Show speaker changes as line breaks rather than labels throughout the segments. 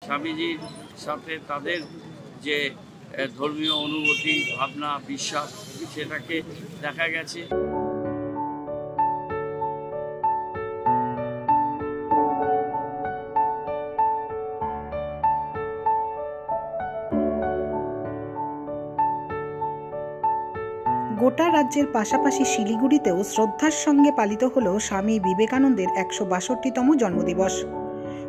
স্বামীজির সাথে তাদের যে ধর্মীয় অনুভূতি, ভাবনা, বিশ্বাস সেটাকে দেখা গেছে।
গোটা রাজ্যের পাশাপাশি শিলিগুড়িতেও শ্রদ্ধার সঙ্গে পালিত হল স্বামী বিবেকানন্দের ১৬২তম জন্মদিবস।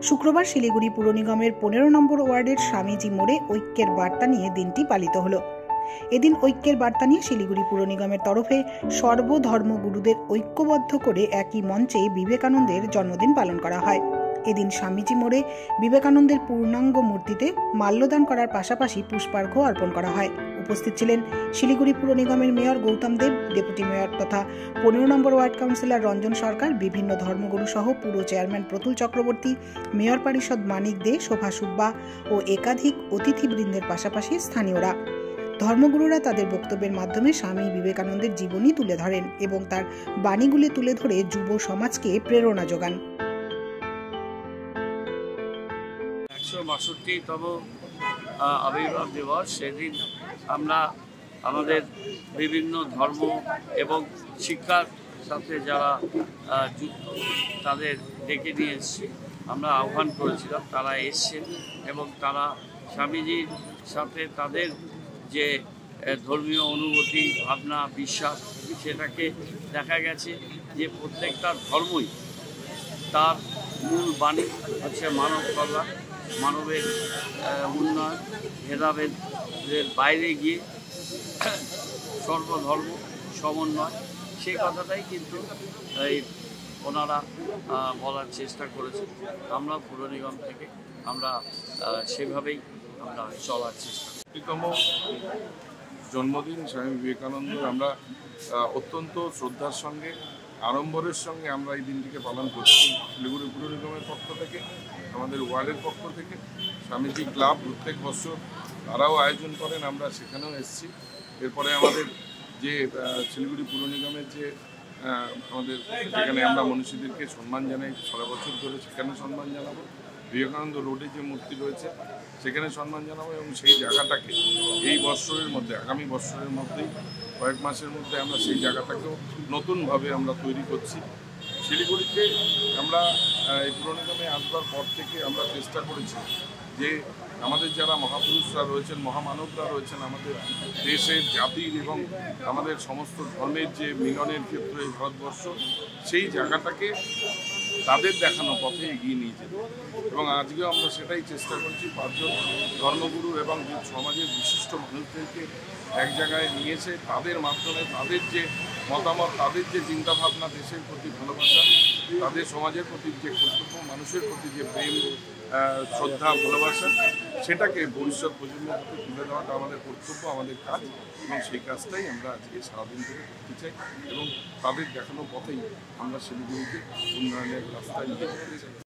শুক্রবার শিলিগুড়ি পুর নিগমের ১৫ নম্বর ওয়ার্ডের স্বামীজি মোড়ে ঐক্যের বার্তা নিয়ে দিনটি পালিত হল। এদিন ঐক্যের বার্তা নিয়ে শিলিগুড়ি পুর নিগমের তরফে সর্বধর্মগুরুদের ঐক্যবদ্ধ করে একই মঞ্চে বিবেকানন্দের জন্মদিন পালন করা হয়। এদিন স্বামীজি মোড়ে বিবেকানন্দের পূর্ণাঙ্গ মূর্তিতে মাল্যদান করার পাশাপাশি পুষ্পার্ঘ্য অর্পণ করা হয়। উপস্থিত ছিলেন শিলিগুড়ি পুর নিগমের মেয়র গৌতম দেব, ডেপুটি মেয়র তথা ১৫ নম্বর ওয়ার্ড কাউন্সিলর রঞ্জন সরকার, বিভিন্ন ধর্মগুরু সহ পুর চেয়ারম্যান প্রতুল চক্রবর্তী, মেয়র পরিষদ মানিক দে, শোভা সুব্বা ও একাধিক অতিথিবৃন্দের পাশাপাশি স্থানীয়রা। ধর্মগুরুরা তাদের বক্তব্যের মাধ্যমে স্বামী বিবেকানন্দের জীবনী তুলে ধরেন এবং তার বাণীগুলি তুলে ধরে যুব সমাজকে প্রেরণা যোগান।
১৬২তম আবির্ভাব দিবস, সেদিন আমরা আমাদের বিভিন্ন ধর্ম এবং শিক্ষার সাথে যারা যুক্ত তাদের ডেকে নিয়ে এসেছি। আমরা আহ্বান করেছিলাম, তারা এসছেন এবং তারা স্বামীজির সাথে তাদের যে ধর্মীয় অনুভূতি, ভাবনা, বিশ্বাস সেটাকে দেখা গেছে যে প্রত্যেকটা ধর্মই তার মূল বাণী হচ্ছে মানব কল্যাণ, মানবের উন্নয়ন, ভেদাভেদের বাইরে গিয়ে সর্বধর্ম সমন্বয়, সেই কথাটাই কিন্তু ওনারা বলার চেষ্টা করেছেন। আমরা পুর নিগম থেকে আমরা সেভাবেই আমরা চলার চেষ্টা করি।
জন্মদিন স্বামী বিবেকানন্দ আমরা অত্যন্ত শ্রদ্ধার সঙ্গে, আড়ম্বরের সঙ্গে আমরা এই দিনটিকে পালন করছি। শিলিগুড়ি পুর নিগমের পক্ষ থেকে, আমাদের ওয়ার্ডের পক্ষ থেকে, স্বামীজি ক্লাব প্রত্যেক বছর তারাও আয়োজন করেন, আমরা সেখানেও এসেছি। এরপরে আমাদের যে শিলিগুড়ি পুর নিগমের যে আমাদের যেখানে আমরা মনীষীদেরকে সম্মান জানাই সারা বছর ধরে, সেখানে সম্মান জানাবো। বিবেকানন্দ রোডে যে মূর্তি রয়েছে সেখানে সম্মান জানাবো এবং সেই জায়গাটাকে এই বৎসরের মধ্যে, আগামী বৎসরের মধ্যেই কয়েক মাসের মধ্যে আমরা সেই জায়গাটাকেও নতুনভাবে আমরা তৈরি করছি। শিলিগুড়িতে আমরা এই পুর নিগমে আসবার পর থেকে আমরা চেষ্টা করেছি যে আমাদের যারা মহাপুরুষরা রয়েছেন, মহামানবরা রয়েছেন, আমাদের দেশের, জাতির এবং আমাদের সমস্ত ধর্মের যে মিলনের ক্ষেত্র এই ভারতবর্ষ, সেই জায়গাটাকে তাদের দেখানো পথে এগিয়ে নিয়ে যেত। এবং আজকেও আমরা সেটাই চেষ্টা করছি। ৫ জন ধর্মগুরু এবং সমাজের বিশিষ্ট মানুষদেরকে এক জায়গায় নিয়েছে, তাদের মাধ্যমে তাদের যে মতামত, তাদের যে চিন্তাভাবনা, দেশের প্রতি ভালোবাসা, তাদের সমাজের প্রতি যে কর্তব্য, মানুষের প্রতি যে প্রেম, শ্রদ্ধা, ভালোবাসা, সেটাকে ভবিষ্যৎ প্রজন্মের হাতে তুলে দেওয়াটা আমাদের কর্তব্য, আমাদের কাজ। এবং সেই কাজটাই আমরা আজকে সারাদিন ধরে করতে চাই এবং তাদের দেখানো পথেই আমরা শিলিগুড়িকে উন্নয়নের রাস্তায় নিয়ে যেতে চাই।